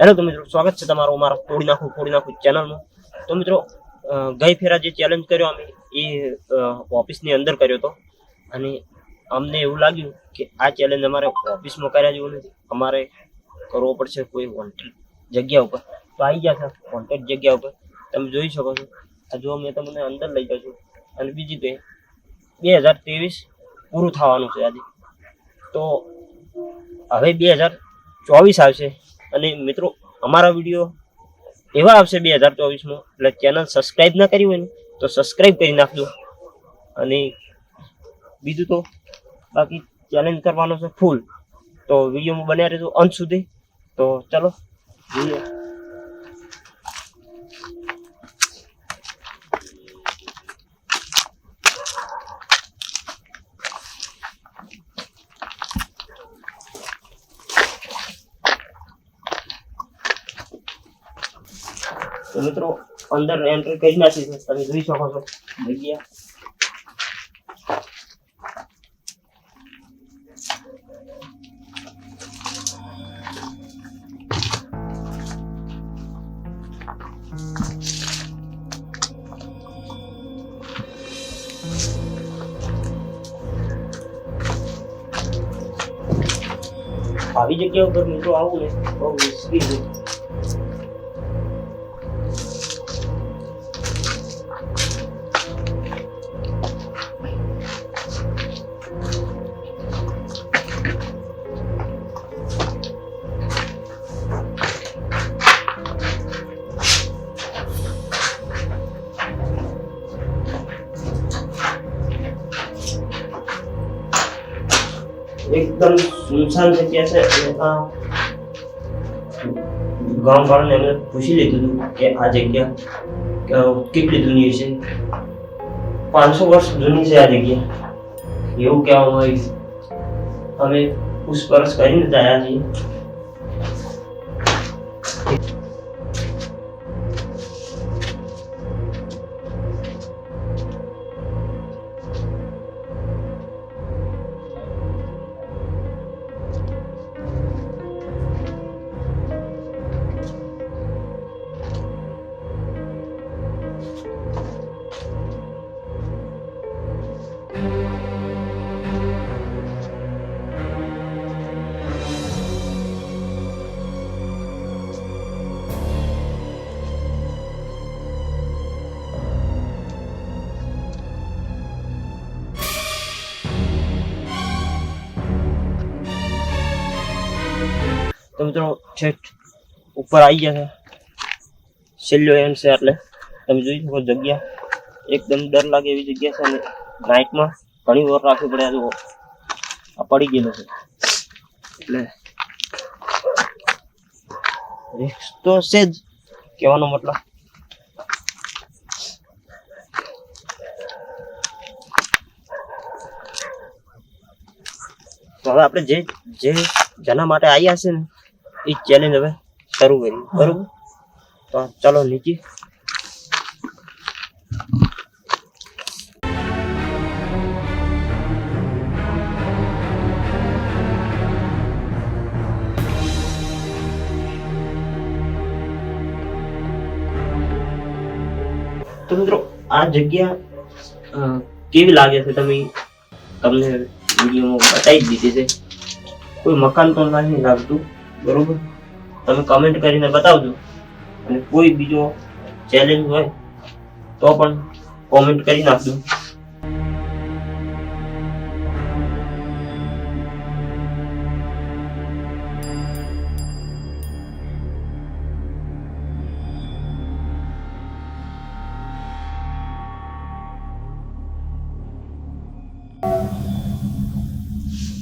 Hello તો મિત્રો, સ્વાગત છે તમારું અમારા ફોડી નાખું ચેનલમાં। તો મિત્રો, ગઈ ફેરા જે ચેલેન્જ કર્યો અમે એ ઓફિસની અંદર કર્યો હતો, અને અમને એવું લાગ્યું કે આ ચેલેન્જ અમારે ઓફિસમાં કર્યા જેવું નથી, અમારે કરવો પડશે કોઈ વોન્ટેડ જગ્યા ઉપર। તો આવી ગયા છે વોન્ટેડ જગ્યા ઉપર, તમે જોઈ શકો છો। આ જો મેં તમને અંદર લઈ જાઉં છું, અને બીજી તો 2023 પૂરું થવાનું છે આજે, તો હવે 2024 આવશે। અને મિત્રો, અમારા વિડીયો એવા આવશે 2024માં, એટલે ચેનલ સબસ્ક્રાઈબ ના કરી હોય ને તો સબસ્ક્રાઈબ કરી નાખજો। અને બીજું તો બાકી ચેલેન્જ કરવાનો છે ફૂલ, તો વિડીયોમાં બન્યા રહેજો અંત સુધી। તો ચલો જોઈએ। તો મિત્રો, અંદર એન્ટર કરી નાખી છે, તમે જોઈ શકો છો જગ્યા। આવી જગ્યા ઉપર મિત્રો આવું ને બહુ રિસ્કી છે। एकदम सुनसान जगह से गांव वालों ने पूछी लीधुं कि आ जगह કેટલી જૂની છે। 500 વર્ષ જૂની છે આ જગ્યા, એવું કહેવામાં આવ્યું। અમે પૂછપરછ કરીને આવ્યા છીએ। तो મિત્રો ઠેઠ ઉપર આવી ગયા છે, છેલ્લો એન્ડ છે, એટલે તમે જોઈ શકો જગ્યા એકદમ ડર લાગે એવી જગ્યા છે। અને નાઇટમાં ઘણી વાર રાખવી પડે, આ પડી ગયેલો છે એટલે રિસ્ક તો છે જ, કહેવાનો મતલબ। તો હવે આપણે જે જેના માટે આવ્યા છે ને એ ચેલેન્જ હવે શરૂ કરી, બરોબર? તો ચાલો નીચે। તો મિત્રો, આ જગ્યા કેવી લાગે છે તમને વિડીયોમાં બતાવી દીધી છે। કોઈ મકાન તો નથી લાગતું, બરોબર? તમે કમેન્ટ કરીને બતાવજો, અને કોઈ બીજો ચેલેન્જ હોય તો પણ કોમેન્ટ કરી નાખજો।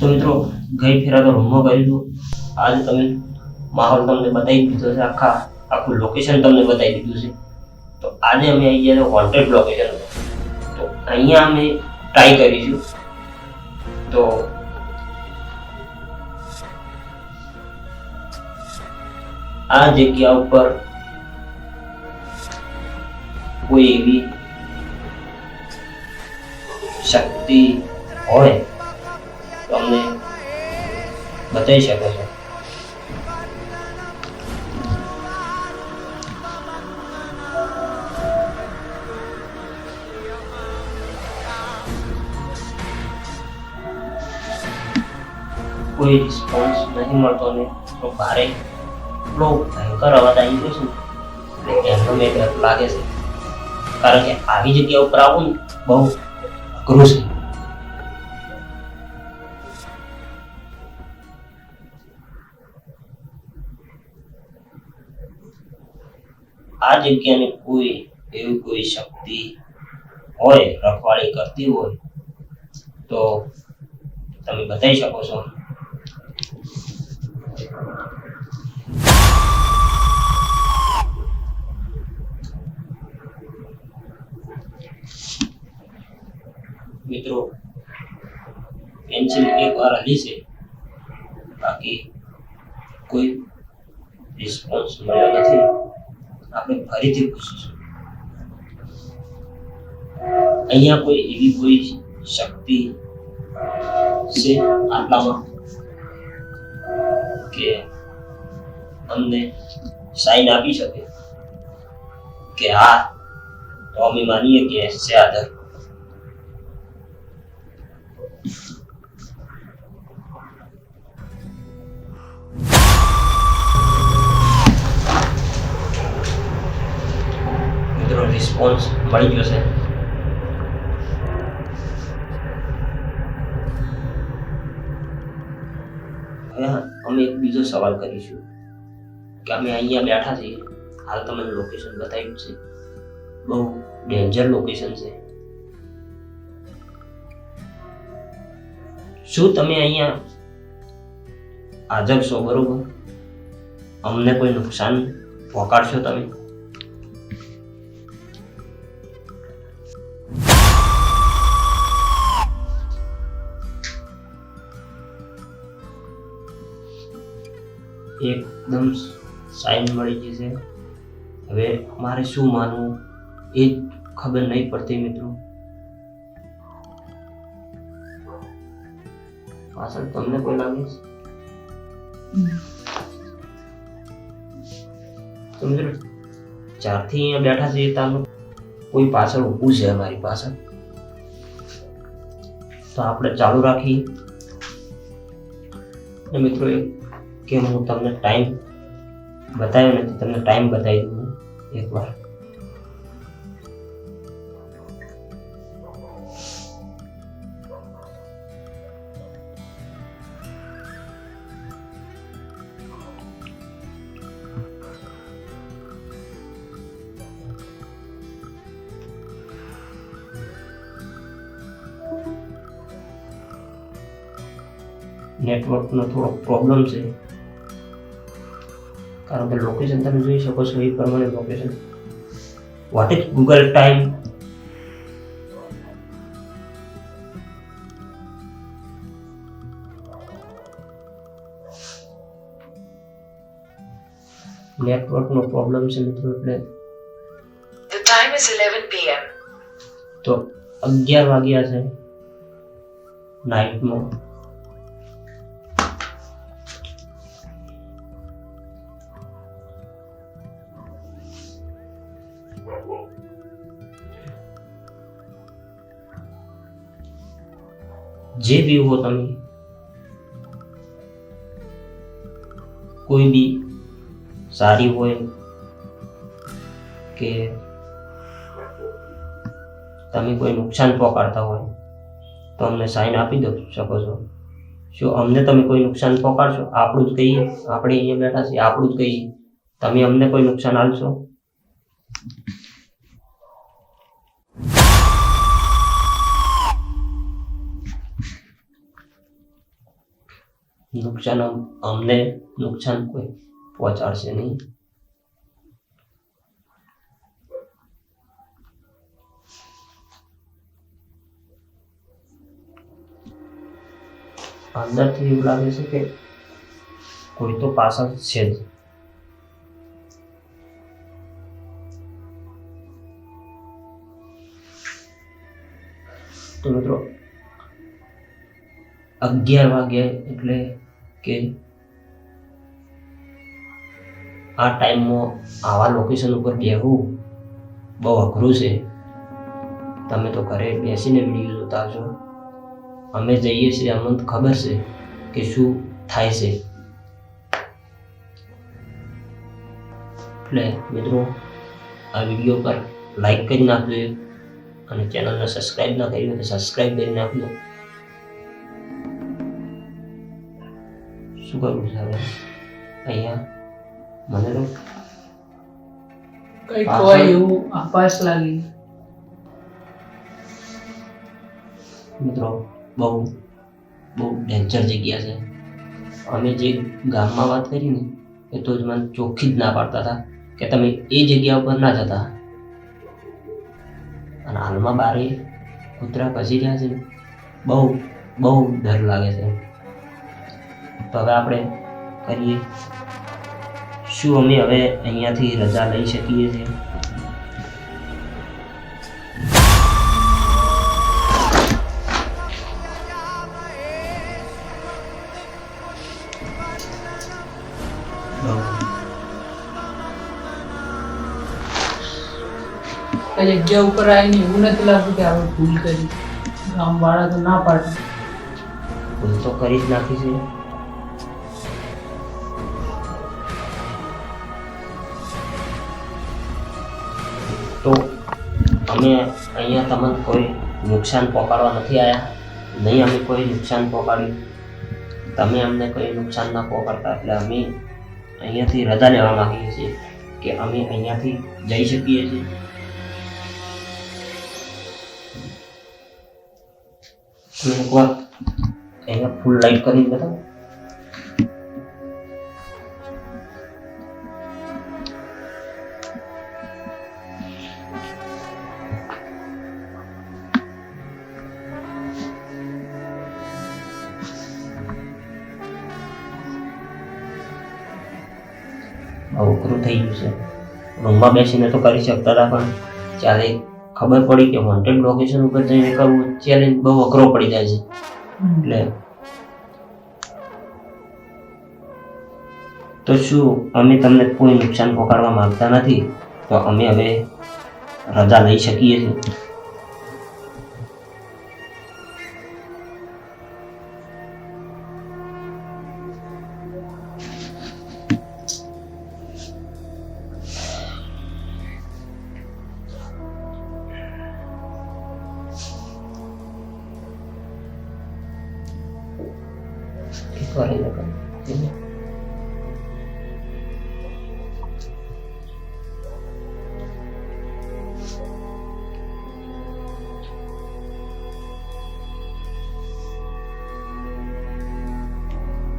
તો મિત્રો, ગઈ ફેરા તો રૂમમાં કર્યું, આજે તમે માહોલ તમને બતાવી દીધો છે, આખું લોકેશન તમને બતાવી દીધું છે। તો આજે અમે આવી ગયા વોન્ટેડ લોકેશન, તો અહીંયા અમે ટ્રાય કરીશું। તો આ જગ્યા ઉપર કોઈ એવી શક્તિ હોય તો અમને બતાવી શકો છો। કોઈ રિસ્પોન્સ નહીં મળતો ને તો ભારે એટલો ભયંકર અવાજ આવી ગયો છે ને એટલે એમનો મેં ડર લાગે છે, કારણ કે આવી જગ્યા ઉપર આવવું ને બહુ અઘરું છે. આ જગ્યાને એવી કોઈ શક્તિ હોય રખવાળી કરતી હોય તો તમે બતાવી શકો છો. મિત્રો, પેન્સિલ એકવાર હલી છે, બાકી કોઈ રિસ્પોન્સ મળ્યો નથી. આપણે ફરીથી પૂછીશું. અહીંયા કોઈ શક્તિ છે આટલામાં કે અમને સાઈન આપી શકે કે હા, તો અમે માનીએ કે છે આધાર. મિત્રો, રિસ્પોન્સ મળી ગયો છે. અમે એક બીજો સવાલ કરીશું કે અમે અહીંયા બેઠા છીએ, હાલ તમને લોકેશન બતાવ્યું છે, બહુ ડેન્જર લોકેશન છે. શું તમે અહીંયા હાજર છો? બરોબર, અમને કોઈ નુકસાન પહોંચાડશો તમે? એકદમ સાઈન મળી ગઈ છે. હવે મારે શું માનવું એ જ ખબર નહીં પડતી. મિત્રો, પાછળ તમને કોઈ લાગે છે? તો મિત્રો, જ્યારથી અહીંયા બેઠા છીએ ત્યાં કોઈ પાછળ ઊભું છે અમારી પાછળ. તો આપણે ચાલુ રાખીએ. મિત્રો, કે હું તમને ટાઈમ બતાવ્યો નથી, તમને ટાઈમ બતાવી દઉં એકવાર. નેટવર્કનો થોડો પ્રોબ્લેમ છે, કારણ કે લોકેશન તમે જોઈ શકો છો એ પ્રમાણે location. What is Google time? નેટવર્કનો પ્રોબ્લેમ છે મિત્રો, એટલે The time is 11 p.m. તો 11 વાગ્યા છે નાઇટમાં. જે બી હો, તમે કોઈ બી સારી હોય કે તમે કોઈ નુકસાન પહોંચાડતા હોય તો અમને સાઈન આપી દો શકો છો. શું અમને તમે કોઈ નુકસાન પહોંચાડશો? આપણું જ કહીએ, આપણે અહીંયા બેઠા છીએ, આપણું જ કહીએ, તમે અમને કોઈ નુકસાન આપશો? નુકસાન અમને નુકસાન કોઈ પહોંચાડશે નહીં. અંદરથી એવું લાગે છે કે કોઈ તો પાછળ છે જ. તો મિત્રો, 11 વાગ્યા એટલે કે આ ટાઈમમાં આવા લોકેશન ઉપર બેહવું બહુ અઘરું છે. તમે તો ઘરે બેસીને વિડીયો જોતા હશો, અમે જઈએ છીએ, અમને ખબર છે કે શું થાય છે. એટલે મિત્રો આ વિડીયો પર લાઈક કરી નાખજો અને ચેનલને સબસ્ક્રાઈબ ના કરી હોય તો સબસ્ક્રાઈબ કરી નાખજો. શું કરવું છે હવે અહીંયા મને તો કઈ કોઈ એવું આપાસ લાગી. મિત્રો બહુ ડેન્જર જગ્યા છે. અમે જે ગામમાં વાત કરી ને એ તો જ મને ચોખ્ખી જ ના પાડતા હતા કે તમે એ જગ્યા ઉપર ના જતા. અને હાલમાં બારે કૂતરા પસી રહ્યા છે ને બહુ ડર લાગે છે. તો હવે આપણે કરીએ શું? અમે હવે અહીંયાથી રજા લઈ શકીએ છીએ? કઈ જગ્યા ઉપર આવીને એવું નથી લાગતું કે આપણે ભૂલ કરી. ગામ વાળા તો ના પાડે. ભૂલ તો કરી જ નાખી છે. તો અમે અહીંયા તમને કોઈ નુકસાન પહોંચાડવા નથી આવ્યા. નહીં અમે કોઈ નુકસાન પહોંચાડ્યું. તમે અમને કોઈ નુકસાન ના પહોંચાડતા એટલે અમે અહીંયાથી રજા લેવા માંગીએ છીએ કે અમે અહીંયાથી જઈ શકીએ છીએ. તમે એકવાર અહીંયા ફૂલ લાઈટ કરીને બતાવો. અઘરું થઈ ગયું છે. રૂમમાં બેસીને તો કરી શકતા હતા પણ જ્યારે ખબર પડી કે વોન્ટેડ લોકેશન ઉપર જઈને કરવું ચેલેન્જ બહુ અઘરો પડી જાય છે. એટલે તો શું અમે તમને કોઈ નુકસાન પહોંચાડવા માંગતા નથી તો અમે હવે રજા લઈ શકીએ છીએ. એકવાર અહીંયા કરી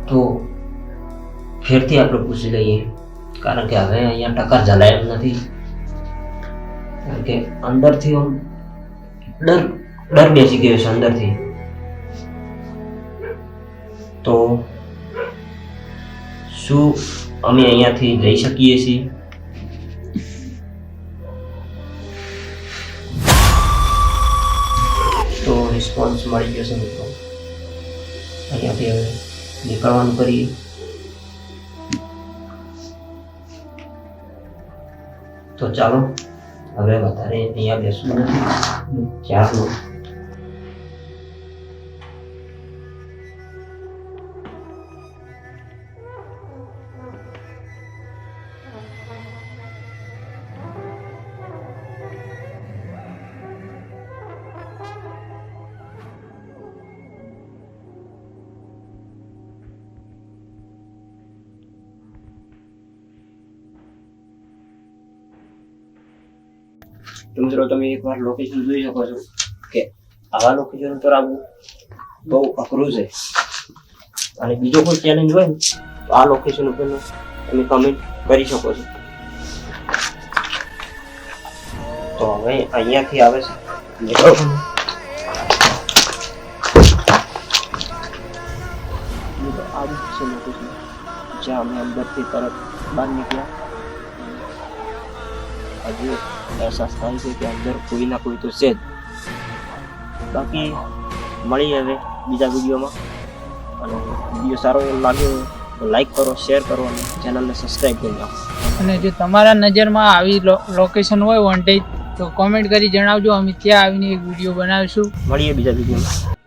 તો ફેરથી આપણે પૂછી લઈએ કારણ કે હવે અહીંયા ટક્કર જલાય એમ નથી. કારણ કે અંદરથી આમ ડર બેસી ગયો છે અંદરથી. તો શું અમે અહીંયાથી જઈ શકીએ છીએ? તો રિસ્પોન્સ મળી ગયો છે મિત્રો. અહીંયાથી હવે નીકળવાનું કરીએ. તો ચાલો હવે વધારે અહીંયા બેસવું નથી. ચાલો તો મિત્રો તમે એકવાર લોકેશન જોઈ શકો છો કે આવા લોકેશન પર આવવું બહુ અઘરું છે. અને બીજો કોઈ ચેલેન્જ હોય ને તો આ લોકેશન ઉપર તમે કમેન્ટ કરી શકો છો. તો હવે અહીંયાથી આવે છે નીકળવાનું. આવી છે લોકેશન જ્યાં અમે અંદરથી તરત બહાર નીકળ્યા. હજુ અહેસાસ થાય છે કે અંદર કોઈ ના કોઈ તો છે જ. બાકી મળીએ હવે બીજા વિડીયોમાં. અને વિડીયો સારો લાગ્યો તો લાઈક કરો, શેર કરો અને ચેનલને સબસ્ક્રાઈબ કરી નાખો. અને જો તમારા નજરમાં આવી લોકેશન હોય વોન્ટેજ તો કોમેન્ટ કરી જણાવજો. અમે ત્યાં આવીને એક વિડીયો બનાવીશું. મળીએ બીજા વિડીયોમાં.